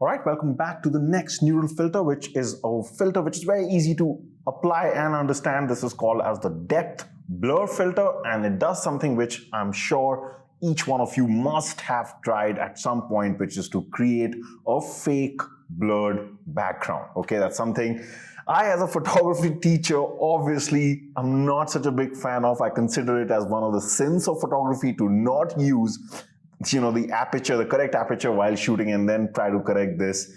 All right, welcome back to the next neural filter, which is a filter which is very easy to apply and understand. This is called as the depth blur filter, and it does something which I'm sure each one of you must have tried at some point, which is to create a fake blurred background. Okay, that's something I, as a photography teacher, obviously I'm not such a big fan of. I consider it as one of the sins of photography to not use the aperture, the correct aperture while shooting, and then try to correct this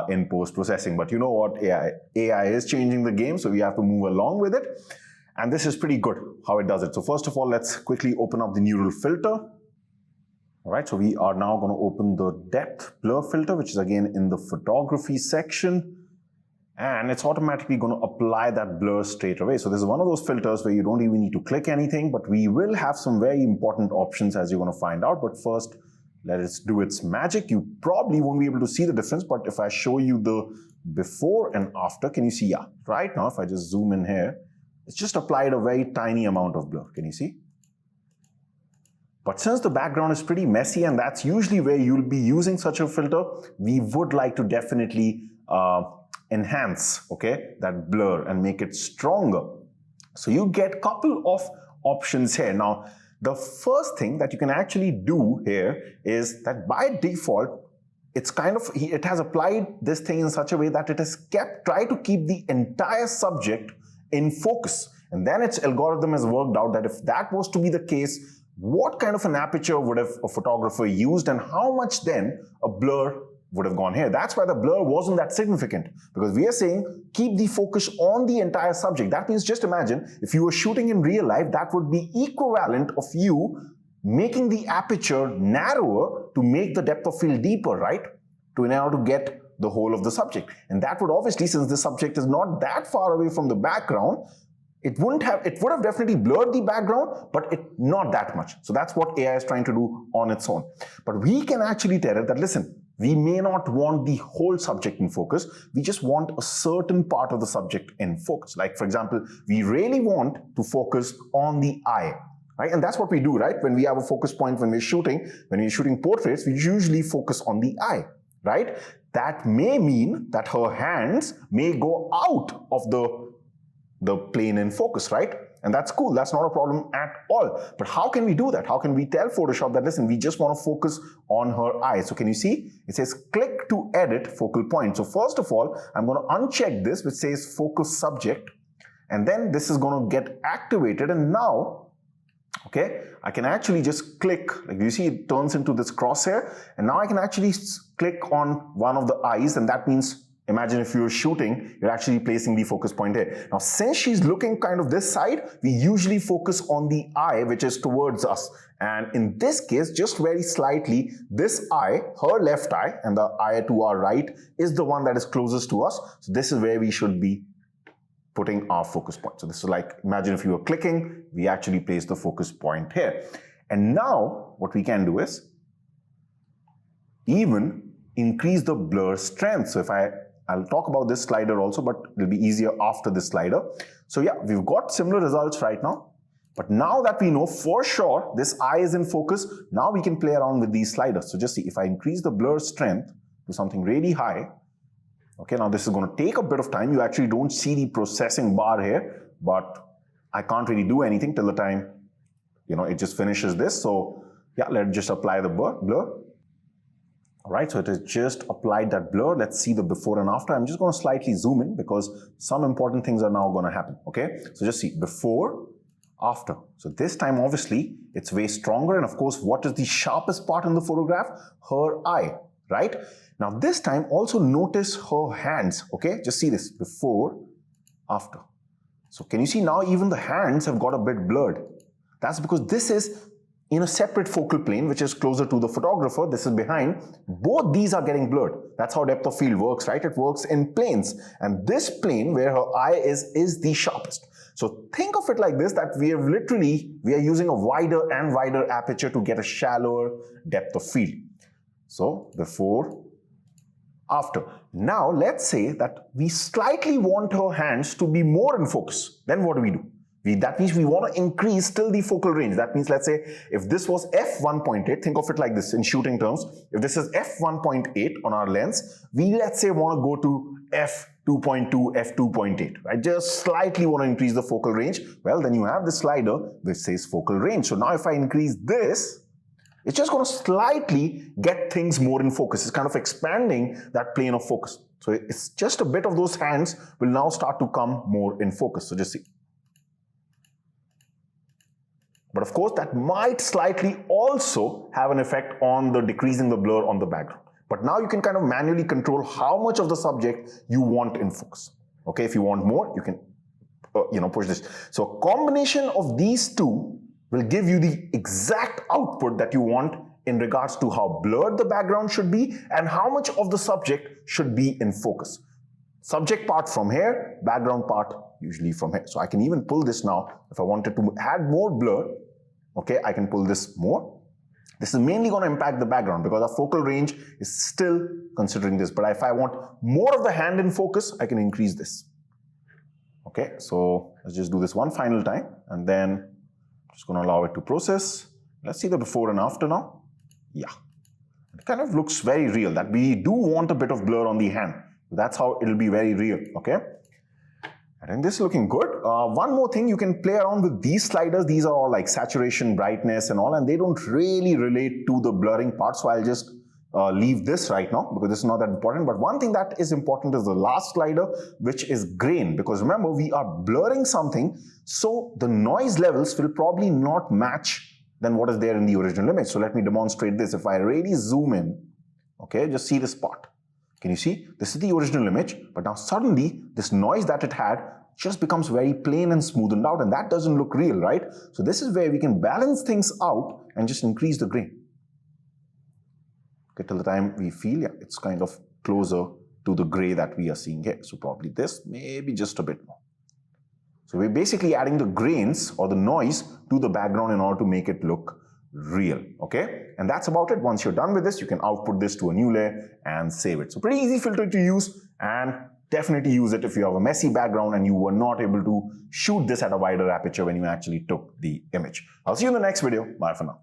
in post-processing. But you know what, AI is changing the game, so we have to move along with it. And this is pretty good how it does it. So first of all, let's quickly open up the neural filter. All right, so we are now going to open the depth blur filter, which is again in the photography section. And it's automatically going to apply that blur straight away. So this is one of those filters where you don't even need to click anything, but we will have some very important options as you're going to find out. But first, let it do its magic. You probably won't be able to see the difference, but if I show you the before and after, can you see? Yeah, right now, if I just zoom in here, it's just applied a very tiny amount of blur. Can you see? But since the background is pretty messy, and that's usually where you'll be using such a filter, we would like to definitely enhance, okay, that blur and make it stronger. So you get a couple of options here. Now, the first thing that you can actually do here is that by default, it has applied this thing in such a way that it has tried to keep the entire subject in focus. And then its algorithm has worked out that if that was to be the case, what kind of an aperture would have a photographer used and how much then a blur would have gone here. That's why the blur wasn't that significant, because we are saying keep the focus on the entire subject. That means just imagine if you were shooting in real life, that would be equivalent of you making the aperture narrower to make the depth of field deeper, right? In order to get the whole of the subject. And that would obviously, since the subject is not that far away from the background, it would have definitely blurred the background, but not that much. So that's what AI is trying to do on its own. But we can actually tell it that, listen, we may not want the whole subject in focus. We just want a certain part of the subject in focus. Like, for example, we really want to focus on the eye, right? And that's what we do, right? When we have a focus point, when we're shooting portraits, we usually focus on the eye, right? That may mean that her hands may go out of the plane in focus, right? And that's cool. That's not a problem at all. But how can we do that? How can we tell Photoshop that, listen, we just want to focus on her eyes? So can you see? It says click to edit focal point. So first of all, I'm going to uncheck this, which says focus subject. And then this is going to get activated. And now, okay, I can actually just click, like you see, it turns into this crosshair. And now I can actually click on one of the eyes. And that means, imagine if you're shooting, you're actually placing the focus point here. Now, since she's looking kind of this side, we usually focus on the eye, which is towards us. And in this case, just very slightly, this eye, her left eye, and the eye to our right is the one that is closest to us. So this is where we should be putting our focus point. So this is like, imagine if you were clicking, we actually place the focus point here. And now, what we can do is even increase the blur strength. So if I'll talk about this slider also, but it'll be easier after this slider. So yeah, we've got similar results right now. But now that we know for sure this eye is in focus, now we can play around with these sliders. So just see, if I increase the blur strength to something really high, okay, now this is going to take a bit of time. You actually don't see the processing bar here, but I can't really do anything till the time, it just finishes this. So yeah, let's just apply the blur. All right, so it has just applied that blur. Let's see the before and after. I'm just going to slightly zoom in because some important things are now going to happen, okay? So just see, before, after. So this time, obviously, it's way stronger. And of course, what is the sharpest part in the photograph? Her eye, right? Now this time, also notice her hands, okay? Just see this, before, after. So can you see now even the hands have got a bit blurred? That's because this is in a separate focal plane, which is closer to the photographer. This is behind. Both these are getting blurred. That's how depth of field works, right? It works in planes. And this plane where her eye is the sharpest. So think of it like this, that we are using a wider and wider aperture to get a shallower depth of field. So before, after. Now let's say that we slightly want her hands to be more in focus. Then what do? That means we want to increase still the focal range. That means, let's say, if this was f1.8, think of it like this in shooting terms. If this is f1.8 on our lens, we, let's say, want to go to f2.2, f2.8, right? Just slightly want to increase the focal range. Well, then you have the slider which says focal range. So now if I increase this, it's just going to slightly get things more in focus. It's kind of expanding that plane of focus. So it's just a bit of those hands will now start to come more in focus. So just see. But of course, that might slightly also have an effect on the decreasing the blur on the background. But now you can kind of manually control how much of the subject you want in focus. Okay, if you want more, you can push this. So a combination of these two will give you the exact output that you want in regards to how blurred the background should be and how much of the subject should be in focus. Subject part from here, background part usually from here. So I can even pull this now. If I wanted to add more blur, okay, I can pull this more. This is mainly going to impact the background because our focal range is still considering this. But if I want more of the hand in focus, I can increase this. Okay, so let's just do this one final time and then just going to allow it to process. Let's see the before and after now. Yeah, it kind of looks very real that we do want a bit of blur on the hand. That's how it'll be very real, okay? I think this is looking good. One more thing, you can play around with these sliders. These are all like saturation, brightness and all, and they don't really relate to the blurring part. So I'll just leave this right now because this is not that important. But one thing that is important is the last slider, which is grain. Because remember, we are blurring something, so the noise levels will probably not match than what is there in the original image. So let me demonstrate this. If I really zoom in, okay, just see this part. Can you see? This is the original image, but now suddenly this noise that it had just becomes very plain and smoothened out, and that doesn't look real, right? So this is where we can balance things out and just increase the grain. Okay, till the time we feel, yeah, it's kind of closer to the gray that we are seeing here. So probably this, maybe just a bit more. So we're basically adding the grains or the noise to the background in order to make it look real, okay? And that's about it. Once you're done with this, you can output this to a new layer and save it. So pretty easy filter to use, and definitely use it if you have a messy background and you were not able to shoot this at a wider aperture when you actually took the image. I'll see you in the next video. Bye for now.